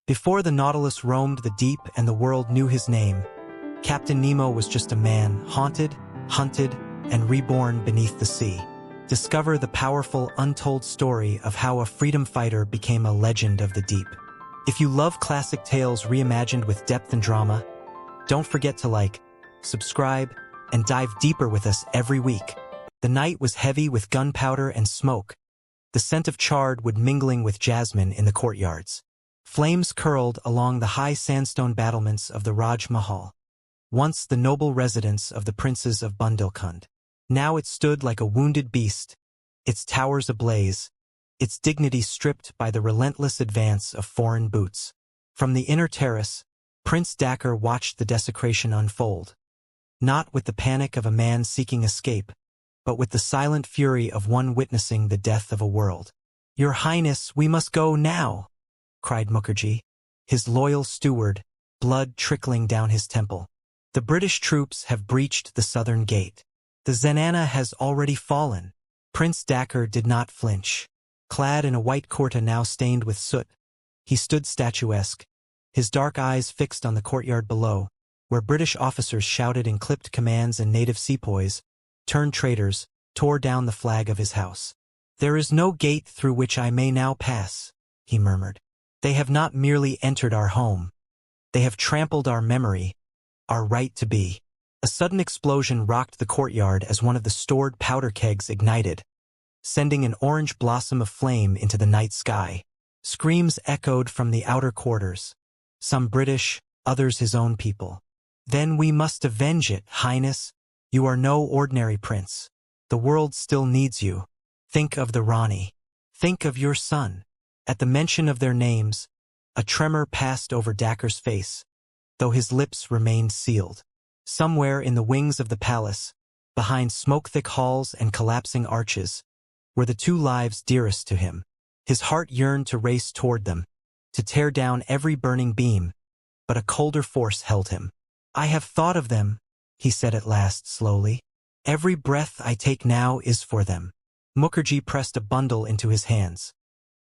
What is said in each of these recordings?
Before the Nautilus roamed the deep and the world knew his name, Captain Nemo was just a man, haunted, hunted, and reborn beneath the sea. Discover the powerful, untold story of how a freedom fighter became a legend of the deep. If you love classic tales reimagined with depth and drama, don't forget to like, subscribe, and dive deeper with us every week. The night was heavy with gunpowder and smoke. The scent of charred wood mingling with jasmine in the courtyards. Flames curled along the high sandstone battlements of the Raj Mahal, once the noble residence of the princes of Bundelkund. Now it stood like a wounded beast, its towers ablaze, its dignity stripped by the relentless advance of foreign boots. From the inner terrace, Prince Dakkar watched the desecration unfold, not with the panic of a man seeking escape, but with the silent fury of one witnessing the death of a world. "Your Highness, we must go now," cried Mukherjee, his loyal steward, blood trickling down his temple. "The British troops have breached the southern gate. The Zenana has already fallen." Prince Dakkar did not flinch. Clad in a white kurta now stained with soot, he stood statuesque, his dark eyes fixed on the courtyard below, where British officers shouted in clipped commands and native sepoys, turned traitors, tore down the flag of his house. "There is no gate through which I may now pass," he murmured. "They have not merely entered our home. They have trampled our memory, our right to be." A sudden explosion rocked the courtyard as one of the stored powder kegs ignited, sending an orange blossom of flame into the night sky. Screams echoed from the outer quarters, some British, others his own people. "Then we must avenge it, Highness. You are no ordinary prince. The world still needs you. Think of the Rani. Think of your son." At the mention of their names, a tremor passed over Dakkar's face, though his lips remained sealed. Somewhere in the wings of the palace, behind smoke-thick halls and collapsing arches, were the two lives dearest to him. His heart yearned to race toward them, to tear down every burning beam, but a colder force held him. "I have thought of them," he said at last slowly. "Every breath I take now is for them." Mukherjee pressed a bundle into his hands.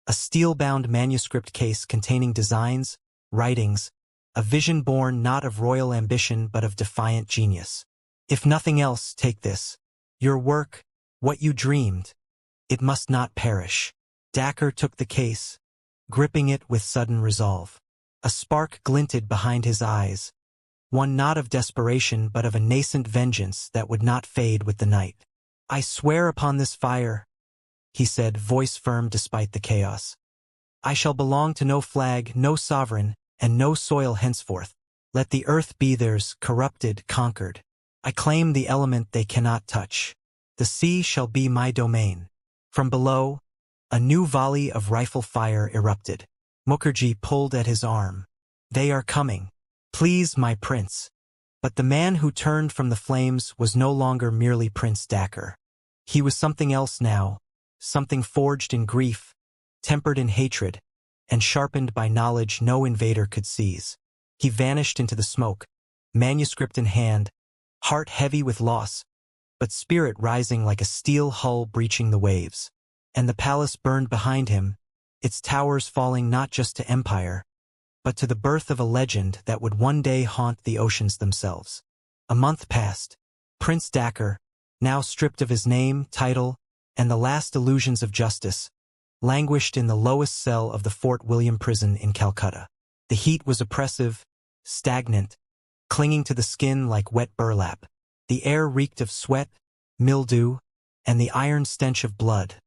A steel-bound manuscript case containing designs, writings, a vision born not of royal ambition but of defiant genius. "If nothing else, take this. Your work, what you dreamed. It must not perish." Dakkar took the case, gripping it with sudden resolve. A spark glinted behind his eyes, one not of desperation but of a nascent vengeance that would not fade with the night. "I swear upon this fire," he said, voice firm despite the chaos. "I shall belong to no flag, no sovereign, and no soil henceforth. Let the earth be theirs, corrupted, conquered. I claim the element they cannot touch. The sea shall be my domain." From below, a new volley of rifle fire erupted. Mukherjee pulled at his arm. "They are coming. Please, my prince." But the man who turned from the flames was no longer merely Prince Dakkar. He was something else now, something forged in grief, tempered in hatred, and sharpened by knowledge no invader could seize. He vanished into the smoke, manuscript in hand, heart heavy with loss, but spirit rising like a steel hull breaching the waves. And the palace burned behind him, its towers falling not just to empire, but to the birth of a legend that would one day haunt the oceans themselves. A month passed. Prince Dakkar, now stripped of his name, title, and the last illusions of justice, languished in the lowest cell of the Fort William prison in Calcutta. The heat was oppressive, stagnant, clinging to the skin like wet burlap. The air reeked of sweat, mildew, and the iron stench of blood,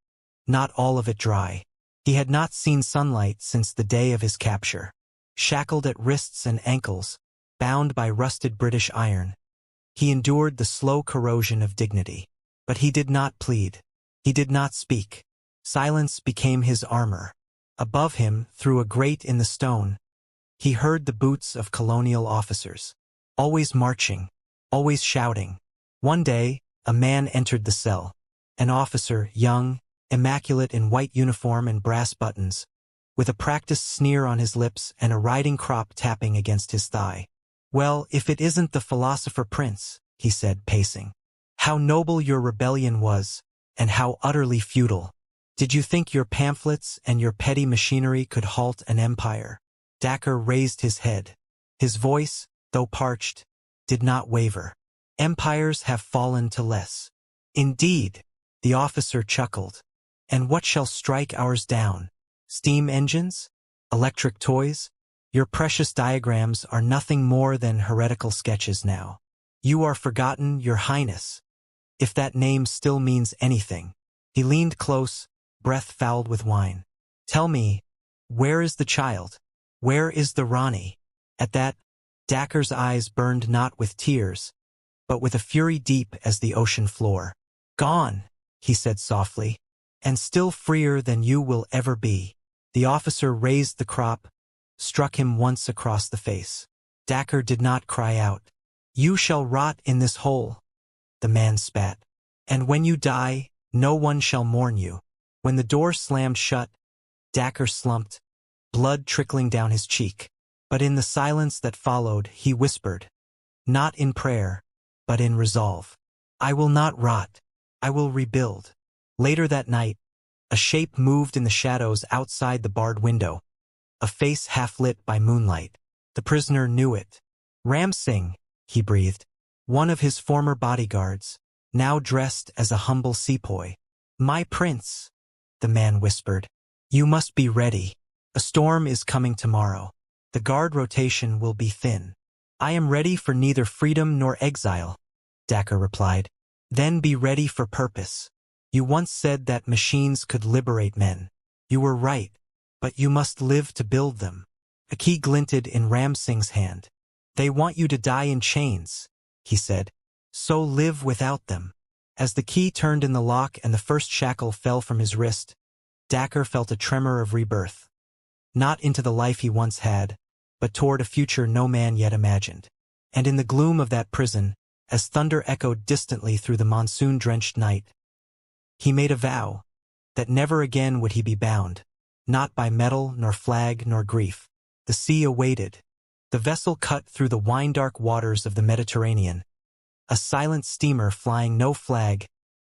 not all of it dry. He had not seen sunlight since the day of his capture. Shackled at wrists and ankles, bound by rusted British iron, he endured the slow corrosion of dignity. But he did not plead. He did not speak. Silence became his armor. Above him, through a grate in the stone, he heard the boots of colonial officers, always marching, always shouting. One day, a man entered the cell. An officer, young, immaculate in white uniform and brass buttons, with a practiced sneer on his lips and a riding crop tapping against his thigh. "Well, if it isn't the philosopher prince," he said, pacing. "How noble your rebellion was, and how utterly futile. Did you think your pamphlets and your petty machinery could halt an empire? Dacre raised his head. His voice, though parched, did not waver. Empires have fallen to less. Indeed, the officer chuckled. And what shall strike ours down? Steam engines? Electric toys? Your precious diagrams are nothing more than heretical sketches now. You are forgotten, Your Highness. If that name still means anything. He leaned close, breath fouled with wine. Tell me, where is the child? Where is the Rani? At that, Dacre's eyes burned not with tears, but with a fury deep as the ocean floor. Gone, he said softly, and still freer than you will ever be. The officer raised the crop, struck him once across the face. Dacre did not cry out. You shall rot in this hole, the man spat. And when you die, no one shall mourn you. When the door slammed shut, Dacre slumped, blood trickling down his cheek. But in the silence that followed, he whispered, not in prayer, but in resolve. I will not rot. I will rebuild. Later that night, a shape moved in the shadows outside the barred window, a face half lit by moonlight. The prisoner knew it. Ram Singh, he breathed, one of his former bodyguards, now dressed as a humble sepoy. My prince, the man whispered. You must be ready. A storm is coming tomorrow. The guard rotation will be thin. I am ready for neither freedom nor exile, Dacre replied. Then be ready for purpose. You once said that machines could liberate men. You were right, but you must live to build them. A key glinted in Ram Singh's hand. They want you to die in chains, he said. So live without them. As the key turned in the lock and the first shackle fell from his wrist, Dacre felt a tremor of rebirth. Not into the life he once had, but toward a future no man yet imagined. And in the gloom of that prison, as thunder echoed distantly through the monsoon-drenched night, he made a vow that never again would he be bound, not by metal nor flag nor grief. The sea awaited. The vessel cut through the wine-dark waters of the Mediterranean, a silent steamer flying no flag,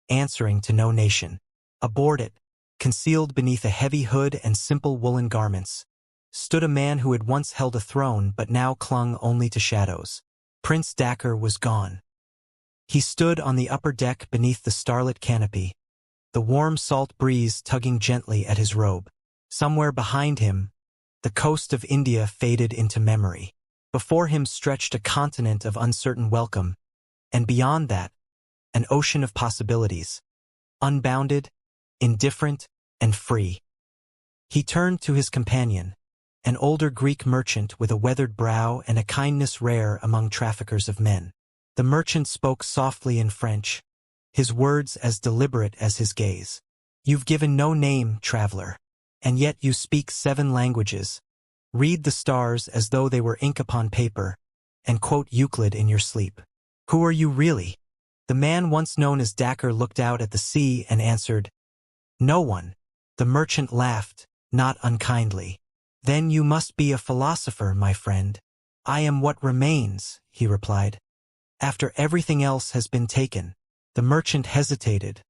answering to no nation. Aboard it, concealed beneath a heavy hood and simple woolen garments, stood a man who had once held a throne but now clung only to shadows. Prince Dacre was gone. He stood on the upper deck beneath the starlit canopy, the warm salt breeze tugging gently at his robe. Somewhere behind him, the coast of India faded into memory. Before him stretched a continent of uncertain welcome, and beyond that, an ocean of possibilities, unbounded, indifferent, and free. He turned to his companion, an older Greek merchant with a weathered brow and a kindness rare among traffickers of men. The merchant spoke softly in French, his words as deliberate as his gaze. You've given no name, traveler, and yet you speak 7 languages, read the stars as though they were ink upon paper, and quote Euclid in your sleep. Who are you really? The man once known as Dacre looked out at the sea and answered, no one. The merchant laughed, not unkindly. Then you must be a philosopher, my friend. I am what remains, he replied. After everything else has been taken. The merchant hesitated,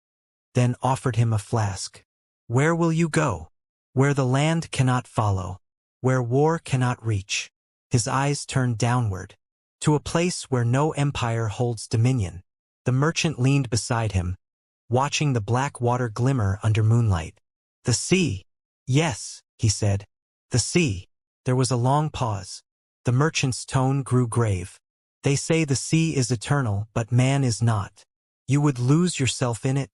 then offered him a flask. Where will you go? Where the land cannot follow, where war cannot reach. His eyes turned downward, to a place where no empire holds dominion. The merchant leaned beside him, watching the black water glimmer under moonlight. The sea. Yes, he said. The sea. There was a long pause. The merchant's tone grew grave. They say the sea is eternal, but man is not. You would lose yourself in it?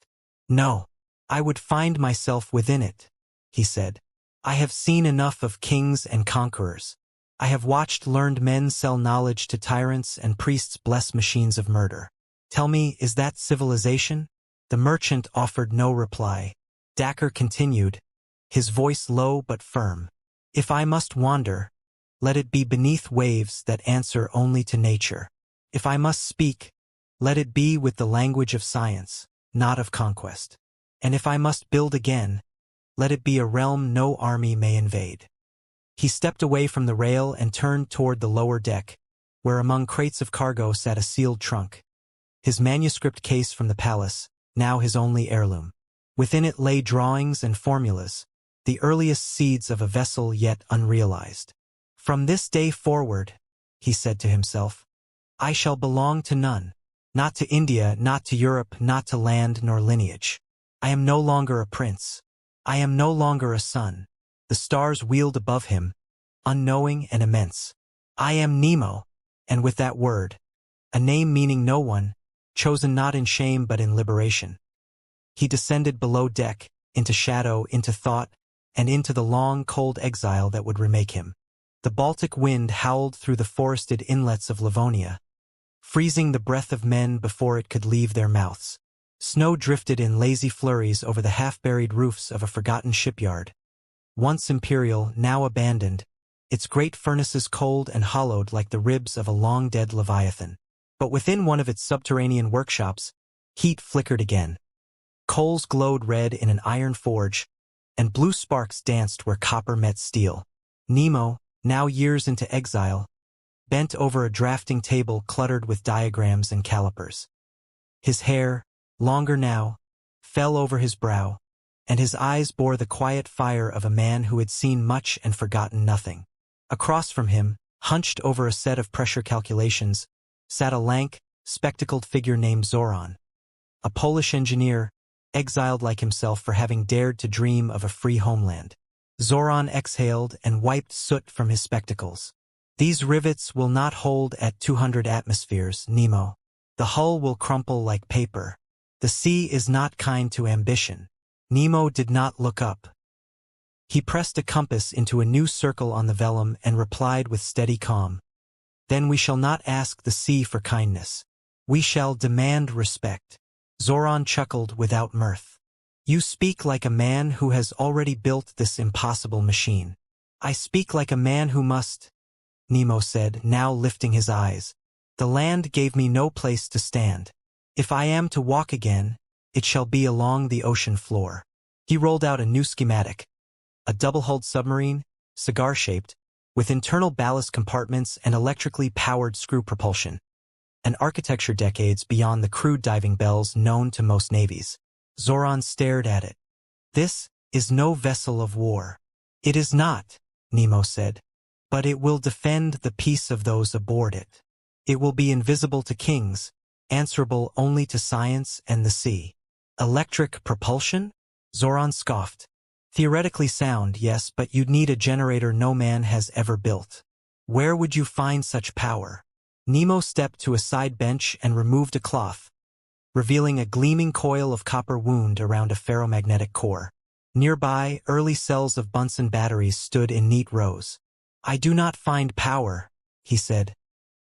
No. I would find myself within it, he said. I have seen enough of kings and conquerors. I have watched learned men sell knowledge to tyrants and priests bless machines of murder. Tell me, is that civilization? The merchant offered no reply. Dacre continued, his voice low but firm. If I must wander, let it be beneath waves that answer only to nature. If I must speak, let it be with the language of science, not of conquest. And if I must build again, let it be a realm no army may invade. He stepped away from the rail and turned toward the lower deck, where among crates of cargo sat a sealed trunk. His manuscript case from the palace, now his only heirloom. Within it lay drawings and formulas, the earliest seeds of a vessel yet unrealized. From this day forward, he said to himself, I shall belong to none. Not to India, not to Europe, not to land nor lineage. I am no longer a prince. I am no longer a son. The stars wheeled above him, unknowing and immense. I am Nemo, and with that word, a name meaning no one, chosen not in shame but in liberation, he descended below deck, into shadow, into thought, and into the long, cold exile that would remake him. The Baltic wind howled through the forested inlets of Livonia, freezing the breath of men before it could leave their mouths. Snow drifted in lazy flurries over the half-buried roofs of a forgotten shipyard. Once imperial, now abandoned, its great furnaces cold and hollowed like the ribs of a long-dead leviathan. But within one of its subterranean workshops, heat flickered again. Coals glowed red in an iron forge, and blue sparks danced where copper met steel. Nemo, now years into exile, bent over a drafting table cluttered with diagrams and calipers. His hair, longer now, fell over his brow, and his eyes bore the quiet fire of a man who had seen much and forgotten nothing. Across from him, hunched over a set of pressure calculations, sat a lank, spectacled figure named Zoran, a Polish engineer, exiled like himself for having dared to dream of a free homeland. Zoran exhaled and wiped soot from his spectacles. These rivets will not hold at 200 atmospheres, Nemo. The hull will crumple like paper. The sea is not kind to ambition. Nemo did not look up. He pressed a compass into a new circle on the vellum and replied with steady calm. Then we shall not ask the sea for kindness. We shall demand respect. Zoran chuckled without mirth. You speak like a man who has already built this impossible machine. I speak like a man who must, Nemo said, now lifting his eyes. The land gave me no place to stand. If I am to walk again, it shall be along the ocean floor. He rolled out a new schematic. A double-hulled submarine, cigar-shaped, with internal ballast compartments and electrically powered screw propulsion. An architecture decades beyond the crude diving bells known to most navies. Zoran stared at it. This is no vessel of war. It is not, Nemo said, but it will defend the peace of those aboard it. It will be invisible to kings, answerable only to science and the sea. Electric propulsion? Zoran scoffed. Theoretically sound, yes, but you'd need a generator no man has ever built. Where would you find such power? Nemo stepped to a side bench and removed a cloth, revealing a gleaming coil of copper wound around a ferromagnetic core. Nearby, early cells of Bunsen batteries stood in neat rows. I do not find power, he said.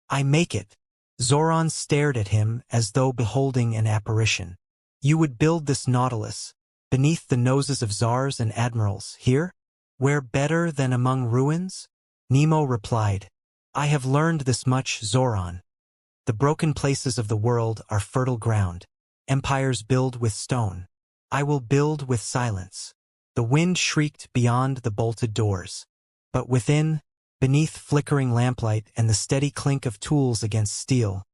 I make it. Zoran stared at him as though beholding an apparition. You would build this Nautilus, beneath the noses of czars and admirals, here? Where better than among ruins? Nemo replied. I have learned this much, Zoran. The broken places of the world are fertile ground. Empires build with stone. I will build with silence. The wind shrieked beyond the bolted doors. But within, beneath flickering lamplight and the steady clink of tools against steel,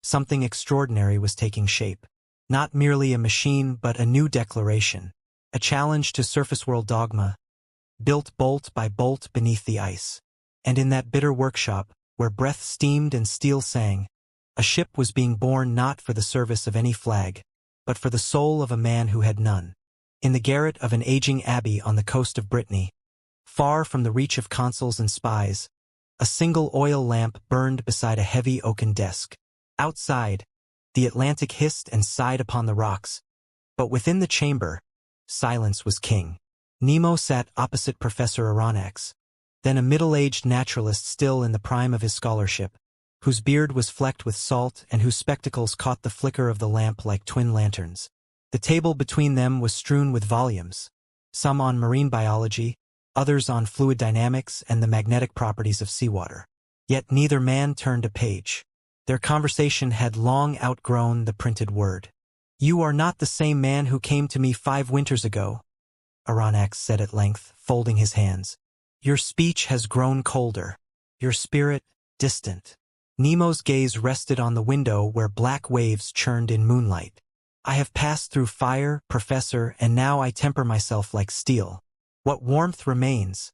something extraordinary was taking shape. Not merely a machine, but a new declaration. A challenge to surface world dogma, built bolt by bolt beneath the ice. And in that bitter workshop, where breath steamed and steel sang, a ship was being born not for the service of any flag, but for the soul of a man who had none. In the garret of an aging abbey on the coast of Brittany, far from the reach of consuls and spies, a single oil lamp burned beside a heavy oaken desk. Outside, the Atlantic hissed and sighed upon the rocks, but within the chamber, silence was king. Nemo sat opposite Professor Aronnax, then a middle-aged naturalist still in the prime of his scholarship, whose beard was flecked with salt and whose spectacles caught the flicker of the lamp like twin lanterns. The table between them was strewn with volumes, some on marine biology, others on fluid dynamics and the magnetic properties of seawater. Yet neither man turned a page. Their conversation had long outgrown the printed word. You are not the same man who came to me 5 winters ago, Aronnax said at length, folding his hands. Your speech has grown colder, your spirit distant. Nemo's gaze rested on the window where black waves churned in moonlight. I have passed through fire, Professor, and now I temper myself like steel. What warmth remains,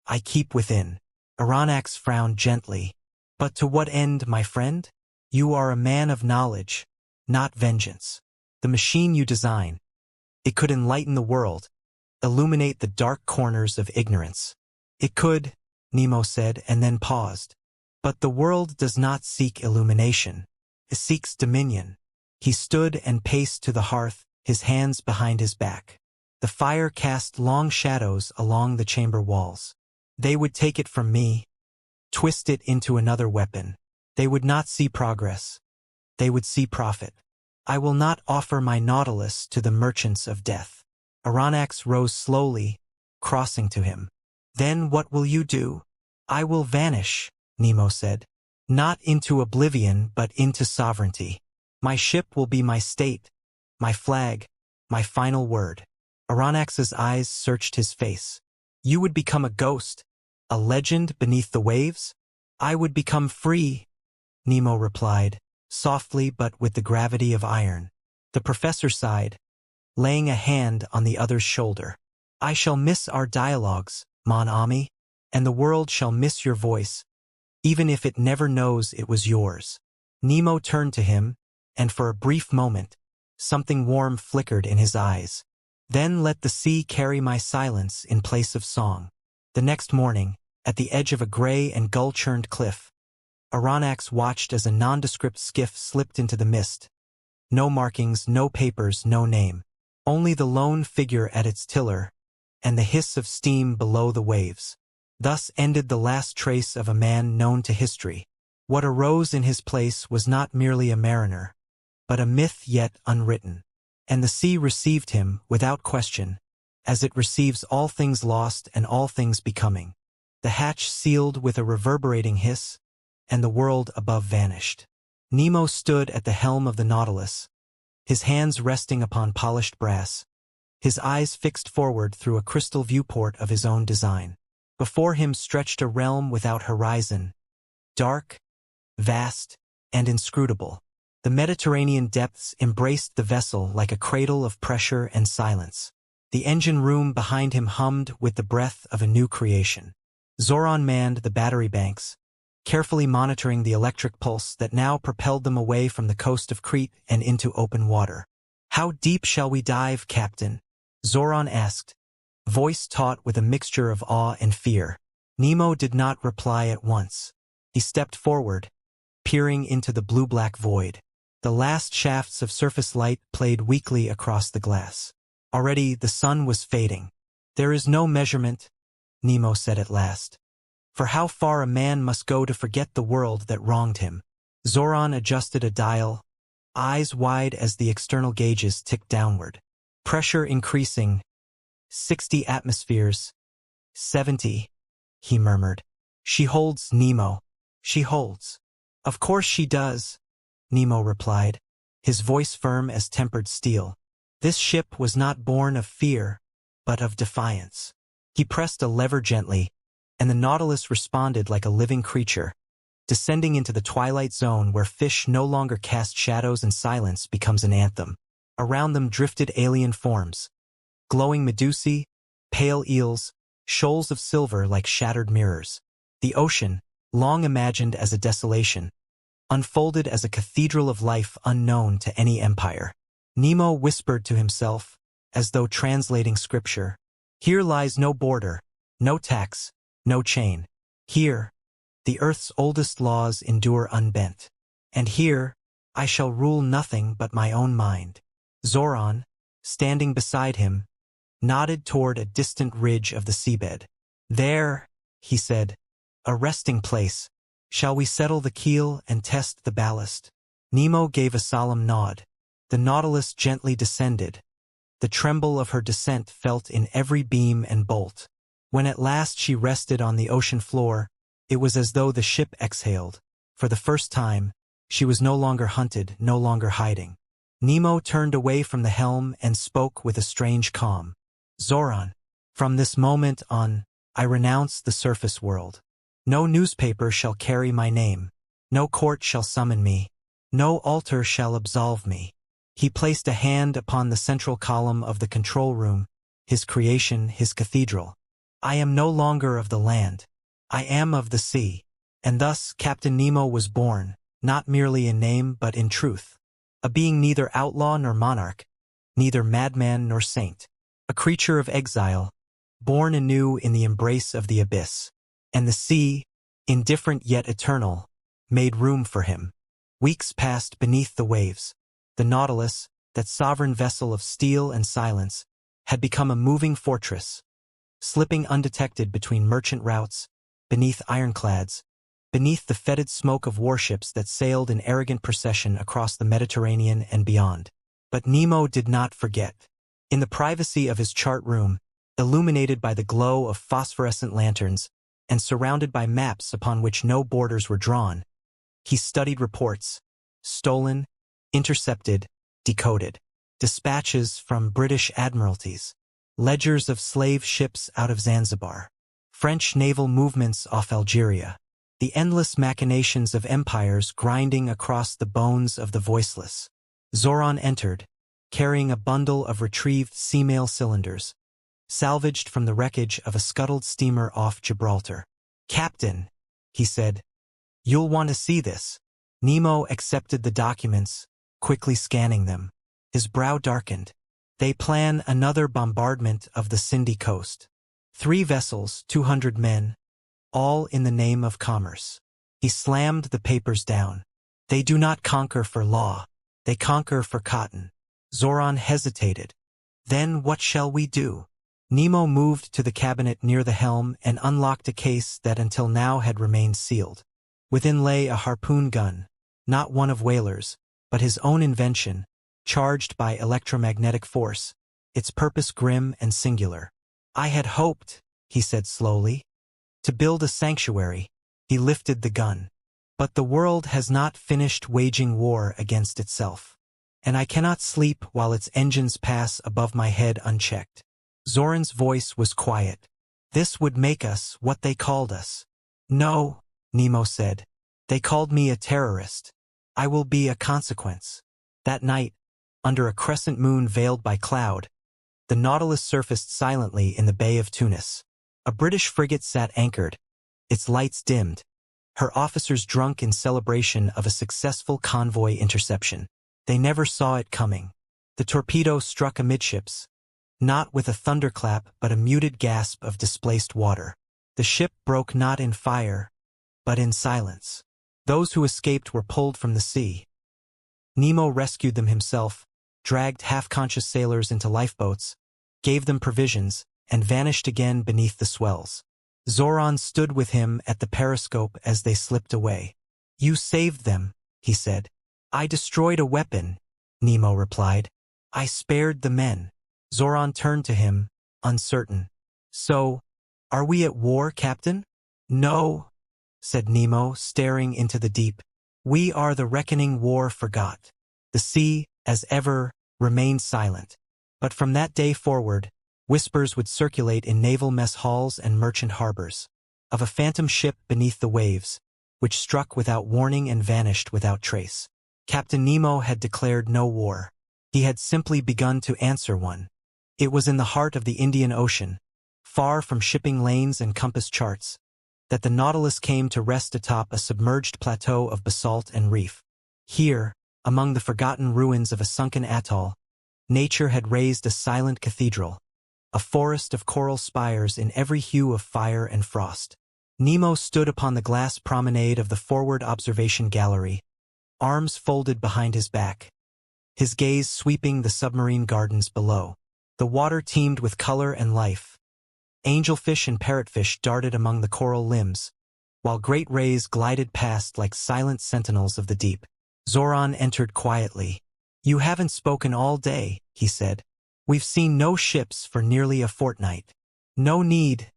I keep within. Aronnax frowned gently. But to what end, my friend? You are a man of knowledge, not vengeance. The machine you design, it could enlighten the world, illuminate the dark corners of ignorance. It could, Nemo said, and then paused. But the world does not seek illumination. It seeks dominion. He stood and paced to the hearth, his hands behind his back. The fire cast long shadows along the chamber walls. They would take it from me, twist it into another weapon. They would not see progress. They would see profit. I will not offer my Nautilus to the merchants of death. Aronnax rose slowly, crossing to him. Then what will you do? I will vanish, Nemo said. Not into oblivion, but into sovereignty. My ship will be my state, my flag, my final word. Aronnax's eyes searched his face. You would become a ghost, a legend beneath the waves? I would become free, Nemo replied, softly but with the gravity of iron. The professor sighed, laying a hand on the other's shoulder. I shall miss our dialogues, mon ami, and the world shall miss your voice, even if it never knows it was yours. Nemo turned to him, and for a brief moment, something warm flickered in his eyes. Then let the sea carry my silence in place of song. The next morning, at the edge of a gray and gull-churned cliff, Aronnax watched as a nondescript skiff slipped into the mist. No markings, no papers, no name. Only the lone figure at its tiller, and the hiss of steam below the waves. Thus ended the last trace of a man known to history. What arose in his place was not merely a mariner, but a myth yet unwritten. And the sea received him, without question, as it receives all things lost and all things becoming. The hatch sealed with a reverberating hiss, and the world above vanished. Nemo stood at the helm of the Nautilus, his hands resting upon polished brass, his eyes fixed forward through a crystal viewport of his own design. Before him stretched a realm without horizon, dark, vast, and inscrutable. The Mediterranean depths embraced the vessel like a cradle of pressure and silence. The engine room behind him hummed with the breath of a new creation. Zoran manned the battery banks, carefully monitoring the electric pulse that now propelled them away from the coast of Crete and into open water. How deep shall we dive, Captain? Zoran asked, voice taut with a mixture of awe and fear. Nemo did not reply at once. He stepped forward, peering into the blue-black void. The last shafts of surface light played weakly across the glass. Already the sun was fading. There is no measurement, Nemo said at last, for how far a man must go to forget the world that wronged him. Zoran adjusted a dial, eyes wide as the external gauges ticked downward. Pressure increasing. 60 atmospheres. 70, he murmured. She holds, Nemo. She holds. Of course she does, Nemo replied, his voice firm as tempered steel. This ship was not born of fear, but of defiance. He pressed a lever gently, and the Nautilus responded like a living creature, descending into the twilight zone where fish no longer cast shadows and silence becomes an anthem. Around them drifted alien forms, glowing medusae, pale eels, shoals of silver like shattered mirrors. The ocean, long imagined as a desolation, unfolded as a cathedral of life unknown to any empire. Nemo whispered to himself, as though translating scripture, here lies no border, no tax, no chain. Here, the earth's oldest laws endure unbent. And here, I shall rule nothing but my own mind. Zoran, standing beside him, nodded toward a distant ridge of the seabed. There, he said, a resting place. Shall we settle the keel and test the ballast? Nemo gave a solemn nod. The Nautilus gently descended, the tremble of her descent felt in every beam and bolt. When at last she rested on the ocean floor, it was as though the ship exhaled. For the first time, she was no longer hunted, no longer hiding. Nemo turned away from the helm and spoke with a strange calm. Zoran, from this moment on, I renounce the surface world. No newspaper shall carry my name. No court shall summon me. No altar shall absolve me. He placed a hand upon the central column of the control room, his creation, his cathedral. I am no longer of the land. I am of the sea. And thus Captain Nemo was born, not merely in name but in truth. A being neither outlaw nor monarch, neither madman nor saint. A creature of exile, born anew in the embrace of the abyss. And the sea, indifferent yet eternal, made room for him. Weeks passed beneath the waves. The Nautilus, that sovereign vessel of steel and silence, had become a moving fortress, slipping undetected between merchant routes, beneath ironclads, beneath the fetid smoke of warships that sailed in arrogant procession across the Mediterranean and beyond. But Nemo did not forget. In the privacy of his chart room, illuminated by the glow of phosphorescent lanterns and surrounded by maps upon which no borders were drawn, he studied reports, stolen, intercepted, decoded, dispatches from British admiralties, ledgers of slave ships out of Zanzibar, French naval movements off Algeria, the endless machinations of empires grinding across the bones of the voiceless. Zoran entered, carrying a bundle of retrieved sea-mail cylinders, salvaged from the wreckage of a scuttled steamer off Gibraltar. "Captain," he said, "you'll want to see this." Nemo accepted the documents, quickly scanning them. His brow darkened. They plan another bombardment of the Cindy coast. 3 vessels, 200 men, all in the name of commerce. He slammed the papers down. They do not conquer for law. They conquer for cotton. Zoran hesitated. Then what shall we do? Nemo moved to the cabinet near the helm and unlocked a case that until now had remained sealed. Within lay a harpoon gun, not one of whalers, but his own invention, charged by electromagnetic force, its purpose grim and singular. "I had hoped," he said slowly, "to build a sanctuary." He lifted the gun. "But the world has not finished waging war against itself. And I cannot sleep while its engines pass above my head unchecked." Zoran's voice was quiet. "This would make us what they called us." "No," Nemo said. "They called me a terrorist. I will be a consequence." That night, under a crescent moon veiled by cloud, the Nautilus surfaced silently in the Bay of Tunis. A British frigate sat anchored, its lights dimmed, her officers drunk in celebration of a successful convoy interception. They never saw it coming. The torpedo struck amidships, not with a thunderclap but a muted gasp of displaced water. The ship broke not in fire, but in silence. Those who escaped were pulled from the sea. Nemo rescued them himself, dragged half-conscious sailors into lifeboats, gave them provisions, and vanished again beneath the swells. Zoran stood with him at the periscope as they slipped away. "You saved them," he said. "I destroyed a weapon," Nemo replied. "I spared the men." Zoran turned to him, uncertain. "So, are we at war, Captain?" "No," said Nemo, staring into the deep. "We are the reckoning war forgot." The sea, as ever, remained silent. But from that day forward, whispers would circulate in naval mess halls and merchant harbors, of a phantom ship beneath the waves, which struck without warning and vanished without trace. Captain Nemo had declared no war. He had simply begun to answer one. It was in the heart of the Indian Ocean, far from shipping lanes and compass charts, that the Nautilus came to rest atop a submerged plateau of basalt and reef. Here, among the forgotten ruins of a sunken atoll, nature had raised a silent cathedral, a forest of coral spires in every hue of fire and frost. Nemo stood upon the glass promenade of the forward observation gallery, arms folded behind his back, his gaze sweeping the submarine gardens below. The water teemed with color and life. Angelfish and parrotfish darted among the coral limbs, while great rays glided past like silent sentinels of the deep. Zoran entered quietly. "You haven't spoken all day," he said. "We've seen no ships for nearly a fortnight." "No need,"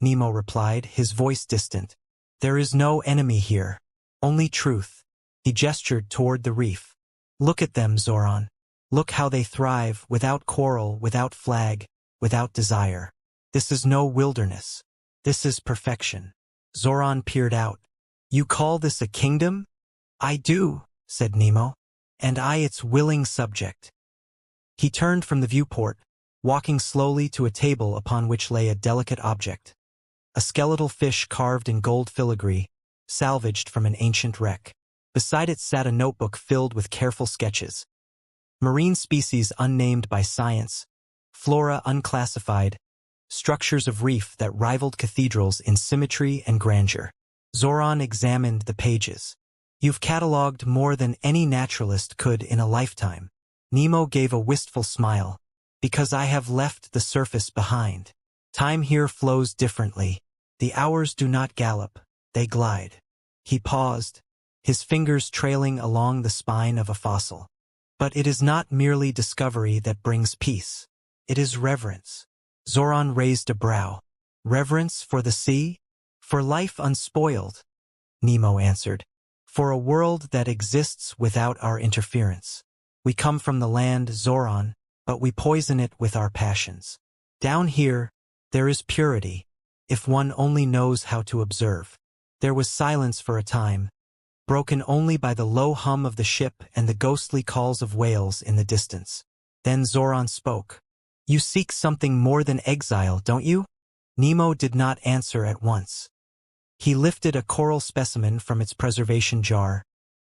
Nemo replied, his voice distant. "There is no enemy here, only truth." He gestured toward the reef. "Look at them, Zoran. Look how they thrive, without quarrel, without flag, without desire. This is no wilderness. This is perfection." Zoran peered out. "You call this a kingdom?" "I do," said Nemo. "And I its willing subject." He turned from the viewport, walking slowly to a table upon which lay a delicate object. a skeletal fish carved in gold filigree, salvaged from an ancient wreck. Beside it sat a notebook filled with careful sketches. Marine species unnamed by science, flora unclassified, structures of reef that rivaled cathedrals in symmetry and grandeur. Zoran examined the pages. "You've catalogued more than any naturalist could in a lifetime." Nemo gave a wistful smile. "Because I have left the surface behind. Time here flows differently. The hours do not gallop, they glide." He paused, his fingers trailing along the spine of a fossil. "But it is not merely discovery that brings peace. It is reverence." Zoran raised a brow. "Reverence for the sea? For life unspoiled?" Nemo answered. "For a world that exists without our interference. We come from the land, Zoran, but we poison it with our passions. Down here, there is purity, if one only knows how to observe." There was silence for a time, broken only by the low hum of the ship and the ghostly calls of whales in the distance. Then Zoran spoke. "You seek something more than exile, don't you?" Nemo did not answer at once. He lifted a coral specimen from its preservation jar,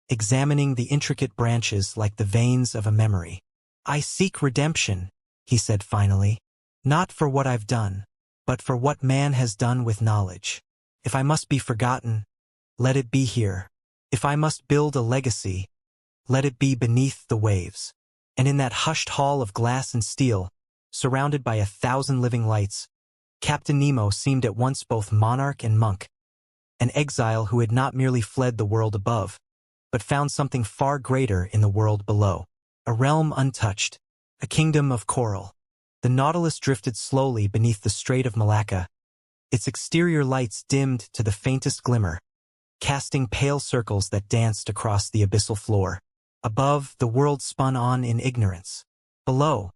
examining the intricate branches like the veins of a memory. "I seek redemption," he said finally. "Not for what I've done, but for what man has done with knowledge. If I must be forgotten, let it be here. If I must build a legacy, let it be beneath the waves." And in that hushed hall of glass and steel, surrounded by 1,000 living lights, Captain Nemo seemed at once both monarch and monk, an exile who had not merely fled the world above, but found something far greater in the world below. A realm untouched, a kingdom of coral. The Nautilus drifted slowly beneath the Strait of Malacca, its exterior lights dimmed to the faintest glimmer, casting pale circles that danced across the abyssal floor. Above, the world spun on in ignorance. Below,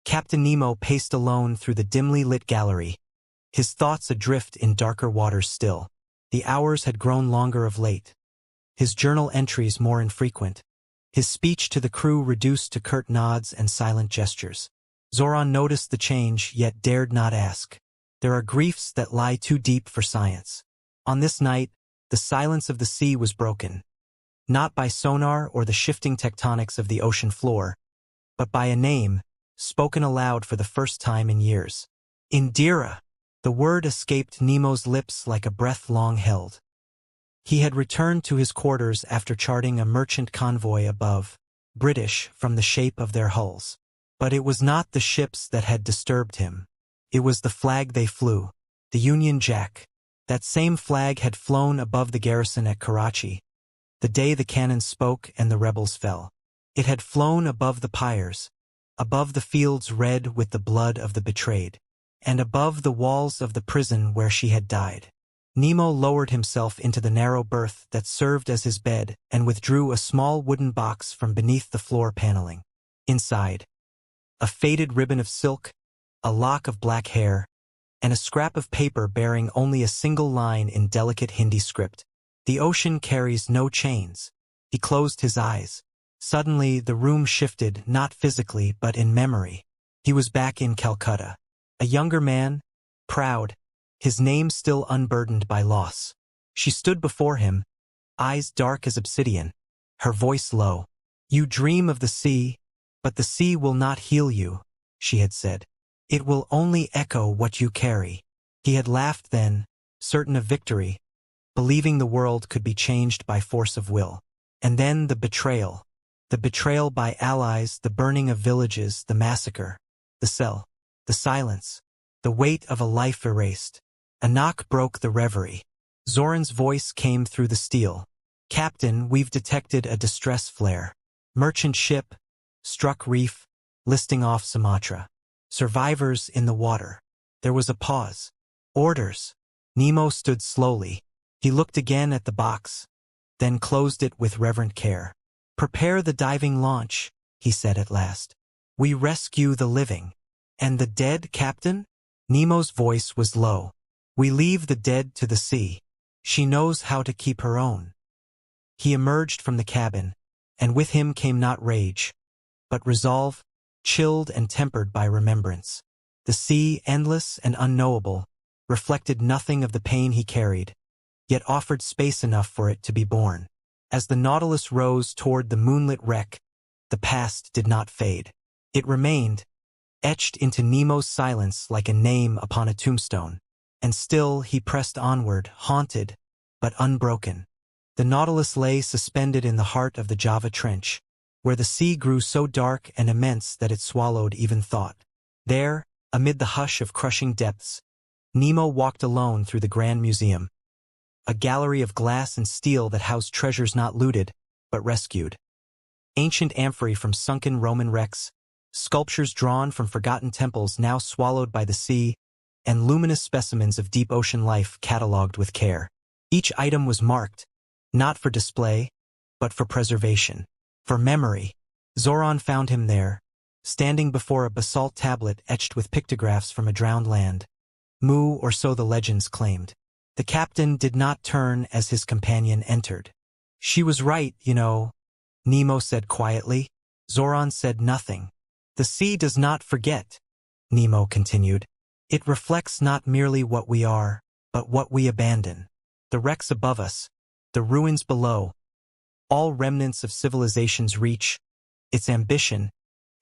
Captain Nemo paced alone through the dimly lit gallery, his thoughts adrift in darker waters still. The hours had grown longer of late, his journal entries more infrequent, his speech to the crew reduced to curt nods and silent gestures. Zoran noticed the change, yet dared not ask. There are griefs that lie too deep for science. On this night, the silence of the sea was broken, not by sonar or the shifting tectonics of the ocean floor, but by a name, spoken aloud for the first time in years. Indira! The word escaped Nemo's lips like a breath long held. He had returned to his quarters after charting a merchant convoy above, British from the shape of their hulls. But it was not the ships that had disturbed him. It was the flag they flew, the Union Jack. That same flag had flown above the garrison at Karachi, the day the cannon spoke and the rebels fell. It had flown above the pyres, above the fields red with the blood of the betrayed, and above the walls of the prison where she had died. Nemo lowered himself into the narrow berth that served as his bed and withdrew a small wooden box from beneath the floor paneling. Inside, a faded ribbon of silk, a lock of black hair, and a scrap of paper bearing only a single line in delicate Hindi script. "The ocean carries no chains." He closed his eyes. Suddenly, the room shifted, not physically, but in memory. He was back in Calcutta. A younger man, proud, his name still unburdened by loss. She stood before him, eyes dark as obsidian, her voice low. "You dream of the sea, but the sea will not heal you," she had said. "It will only echo what you carry." He had laughed then, certain of victory, believing the world could be changed by force of will. And then the betrayal. The betrayal by allies, the burning of villages, the massacre, the cell, the silence, the weight of a life erased. A knock broke the reverie. Zoran's voice came through the steel. "Captain, we've detected a distress flare. Merchant ship, struck reef, listing off Sumatra. Survivors in the water." There was a pause. "Orders." Nemo stood slowly. He looked again at the box, then closed it with reverent care. "Prepare the diving launch," he said at last. "We rescue the living." "And the dead, Captain?" Nemo's voice was low. "We leave the dead to the sea. She knows how to keep her own." He emerged from the cabin, and with him came not rage, but resolve, chilled and tempered by remembrance. The sea, endless and unknowable, reflected nothing of the pain he carried, yet offered space enough for it to be born. As the Nautilus rose toward the moonlit wreck, the past did not fade. It remained, etched into Nemo's silence like a name upon a tombstone. And still he pressed onward, haunted, but unbroken. The Nautilus lay suspended in the heart of the Java Trench, where the sea grew so dark and immense that it swallowed even thought. There, amid the hush of crushing depths, Nemo walked alone through the Grand Museum, a gallery of glass and steel that housed treasures not looted, but rescued. Ancient amphorae from sunken Roman wrecks, sculptures drawn from forgotten temples now swallowed by the sea, and luminous specimens of deep ocean life catalogued with care. Each item was marked, not for display, but for preservation, for memory. Zoran found him there, standing before a basalt tablet etched with pictographs from a drowned land. Mu, or so the legends claimed. The captain did not turn as his companion entered. "She was right, you know," Nemo said quietly. Zoran said nothing. "The sea does not forget," Nemo continued. "It reflects not merely what we are, but what we abandon. The wrecks above us, the ruins below, all remnants of civilization's reach, its ambition,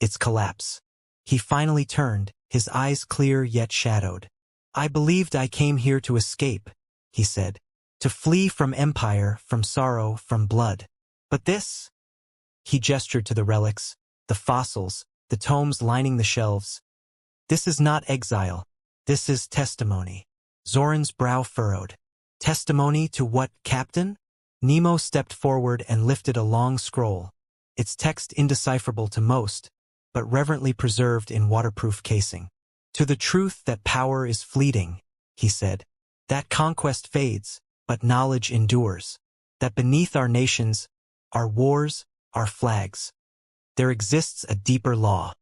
its collapse." He finally turned, his eyes clear yet shadowed. "I believed I came here to escape," he said, "to flee from empire, from sorrow, from blood. But this?" He gestured to the relics, the fossils, the tomes lining the shelves. "This is not exile. This is testimony." Zoran's brow furrowed. "Testimony to what, Captain?" Nemo stepped forward and lifted a long scroll, its text indecipherable to most, but reverently preserved in waterproof casing. "To the truth that power is fleeting," he said, "that conquest fades, but knowledge endures, that beneath our nations, our wars, our flags, there exists a deeper law."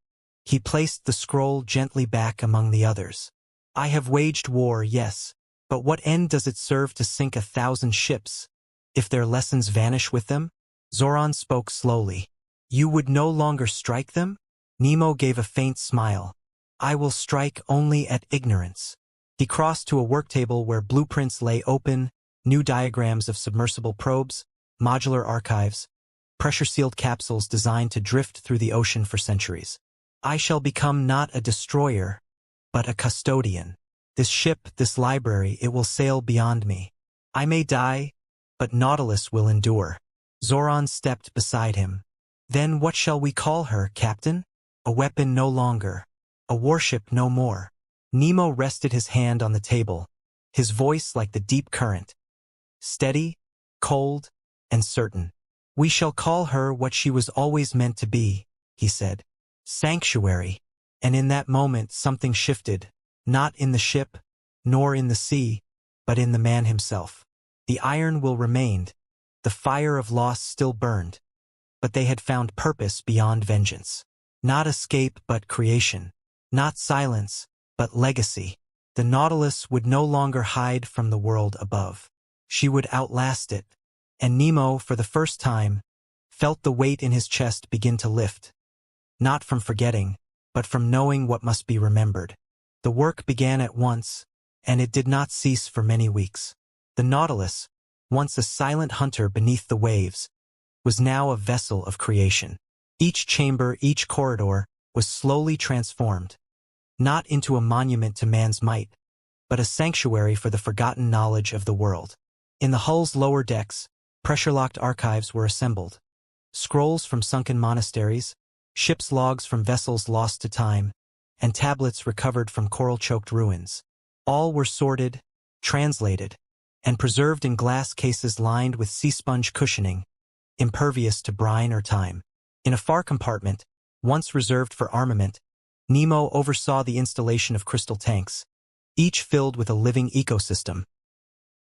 He placed the scroll gently back among the others. "I have waged war, yes, but what end does it serve to sink 1,000 ships, if their lessons vanish with them?" Zoran spoke slowly. "You would no longer strike them?" Nemo gave a faint smile. "I will strike only at ignorance." He crossed to a worktable where blueprints lay open, new diagrams of submersible probes, modular archives, pressure-sealed capsules designed to drift through the ocean for centuries. "I shall become not a destroyer, but a custodian. This ship, this library, it will sail beyond me. I may die, but Nautilus will endure." Zoran stepped beside him. "Then what shall we call her, Captain? A weapon no longer, a warship no more." Nemo rested his hand on the table, his voice like the deep current, steady, cold, and certain. "We shall call her what she was always meant to be," he said. "Sanctuary." And in that moment something shifted, not in the ship, nor in the sea, but in the man himself. The iron will remained, the fire of loss still burned, but they had found purpose beyond vengeance. Not escape but creation, not silence but legacy. The Nautilus would no longer hide from the world above. She would outlast it, and Nemo, for the first time, felt the weight in his chest begin to lift, not from forgetting, but from knowing what must be remembered. The work began at once, and it did not cease for many weeks. The Nautilus, once a silent hunter beneath the waves, was now a vessel of creation. Each chamber, each corridor, was slowly transformed, not into a monument to man's might, but a sanctuary for the forgotten knowledge of the world. In the hull's lower decks, pressure-locked archives were assembled. Scrolls from sunken monasteries, ship's logs from vessels lost to time, and tablets recovered from coral-choked ruins. All were sorted, translated, and preserved in glass cases lined with sea sponge cushioning, impervious to brine or time. In a far compartment, once reserved for armament, Nemo oversaw the installation of crystal tanks, each filled with a living ecosystem.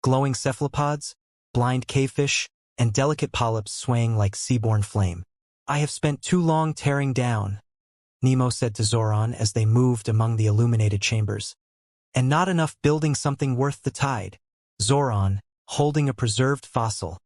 Glowing cephalopods, blind cavefish, and delicate polyps swaying like seaborne flame. "I have spent too long tearing down," Nemo said to Zoran as they moved among the illuminated chambers. "And not enough building something worth the tide." Zoran, holding a preserved fossil,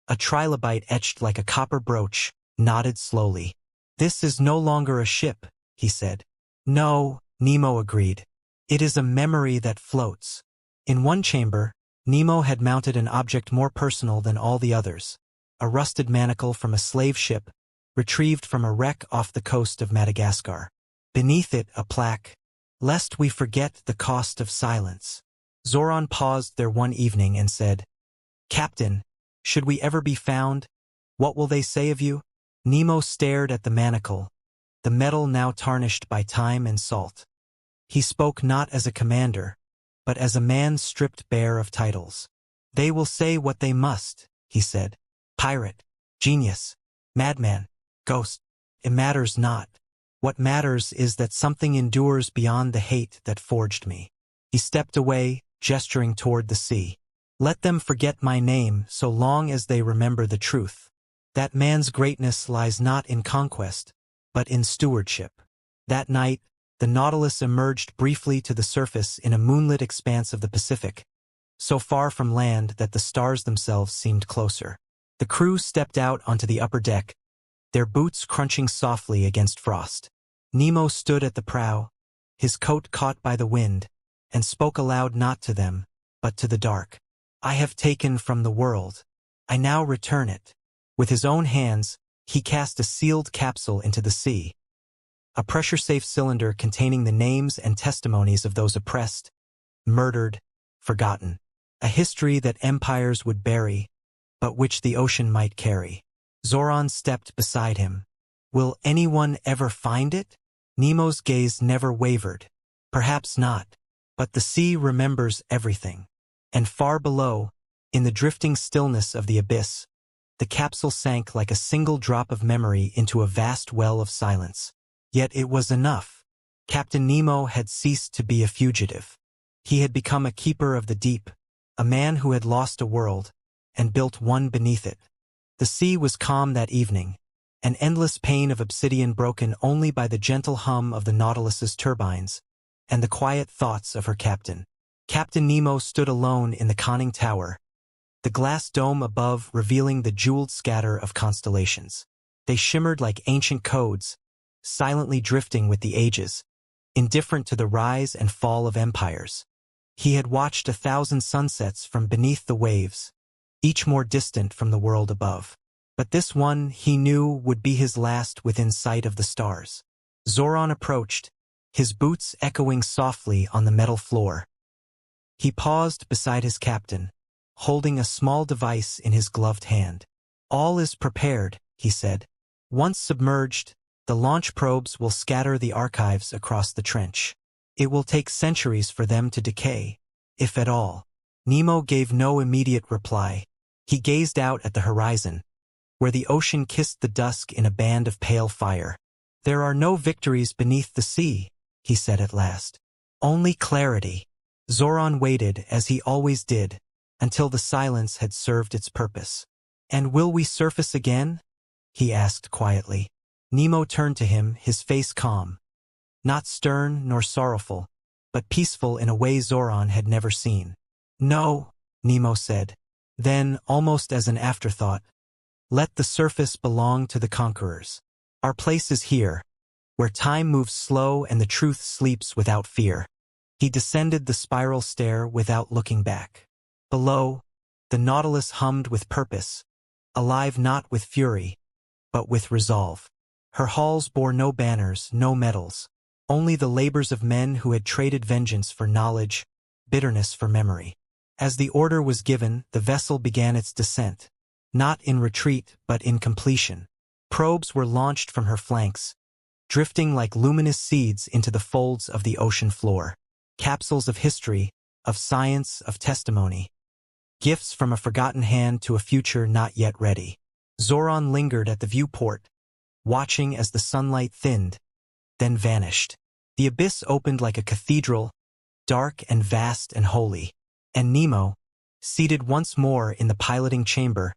a trilobite etched like a copper brooch, nodded slowly. "This is no longer a ship," he said. "No," Nemo agreed. "It is a memory that floats, In one chamber, Nemo had mounted an object more personal than all the others, a rusted manacle from a slave ship, retrieved from a wreck off the coast of Madagascar. Beneath it, a plaque, "Lest we forget the cost of silence." Zoran paused there one evening and said, "Captain, should we ever be found, what will they say of you?" Nemo stared at the manacle, the metal now tarnished by time and salt. He spoke not as a commander, but as a man stripped bare of titles. "They will say what they must," he said. "Pirate, genius, madman, ghost. It matters not. What matters is that something endures beyond the hate that forged me." He stepped away, gesturing toward the sea. "Let them forget my name so long as they remember the truth. That man's greatness lies not in conquest, but in stewardship." That night, the Nautilus emerged briefly to the surface in a moonlit expanse of the Pacific, so far from land that the stars themselves seemed closer. The crew stepped out onto the upper deck, their boots crunching softly against frost. Nemo stood at the prow, his coat caught by the wind, and spoke aloud not to them, but to the dark. "I have taken from the world. I now return it." With his own hands, he cast a sealed capsule into the sea, a pressure-safe cylinder containing the names and testimonies of those oppressed, murdered, forgotten. A history that empires would bury, but which the ocean might carry. Zoran stepped beside him. "Will anyone ever find it?" Nemo's gaze never wavered. "Perhaps not, but the sea remembers everything." And far below, in the drifting stillness of the abyss, the capsule sank like a single drop of memory into a vast well of silence. Yet it was enough. Captain Nemo had ceased to be a fugitive. He had become a keeper of the deep, a man who had lost a world, and built one beneath it. The sea was calm that evening, an endless pane of obsidian broken only by the gentle hum of the Nautilus's turbines, and the quiet thoughts of her captain. Captain Nemo stood alone in the conning tower, the glass dome above revealing the jeweled scatter of constellations. They shimmered like ancient codes, silently drifting with the ages, indifferent to the rise and fall of empires. He had watched 1,000 sunsets from beneath the waves, each more distant from the world above. But this one, he knew, would be his last within sight of the stars. Zoran approached, his boots echoing softly on the metal floor. He paused beside his captain, holding a small device in his gloved hand. "All is prepared," he said. "Once submerged, the launch probes will scatter the archives across the trench. It will take centuries for them to decay, if at all." Nemo gave no immediate reply. He gazed out at the horizon, where the ocean kissed the dusk in a band of pale fire. "There are no victories beneath the sea," he said at last. "Only clarity." Zoran waited, as he always did, until the silence had served its purpose. "And will we surface again?" he asked quietly. Nemo turned to him, his face calm, not stern nor sorrowful, but peaceful in a way Zoran had never seen. "No," Nemo said. Then, almost as an afterthought, "Let the surface belong to the conquerors. Our place is here, where time moves slow and the truth sleeps without fear." He descended the spiral stair without looking back. Below, the Nautilus hummed with purpose, alive not with fury, but with resolve. Her halls bore no banners, no medals, only the labors of men who had traded vengeance for knowledge, bitterness for memory. As the order was given, the vessel began its descent, not in retreat but in completion. Probes were launched from her flanks, drifting like luminous seeds into the folds of the ocean floor. Capsules of history, of science, of testimony. Gifts from a forgotten hand to a future not yet ready. Zoran lingered at the viewport, watching as the sunlight thinned, then vanished. The abyss opened like a cathedral, dark and vast and holy. And Nemo, seated once more in the piloting chamber,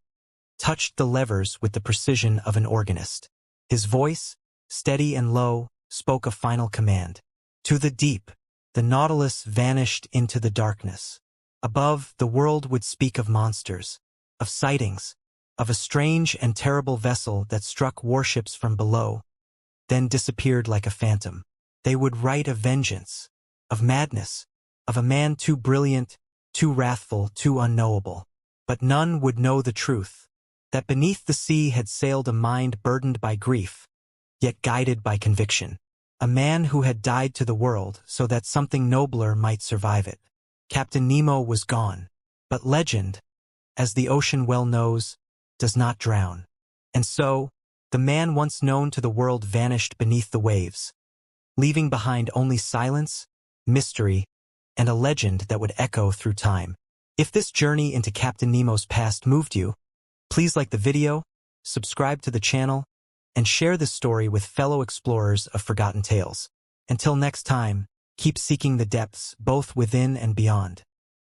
touched the levers with the precision of an organist. His voice, steady and low, spoke a final command. To the deep. The Nautilus vanished into the darkness. Above, the world would speak of monsters, of sightings, of a strange and terrible vessel that struck warships from below, then disappeared like a phantom. They would write of vengeance, of madness, of a man too brilliant, too wrathful, too unknowable. But none would know the truth, that beneath the sea had sailed a mind burdened by grief, yet guided by conviction. A man who had died to the world so that something nobler might survive it. Captain Nemo was gone. But legend, as the ocean well knows, does not drown. And so, the man once known to the world vanished beneath the waves, leaving behind only silence, mystery, and a legend that would echo through time. If this journey into Captain Nemo's past moved you, please like the video, subscribe to the channel, and share this story with fellow explorers of forgotten tales. Until next time, keep seeking the depths both within and beyond.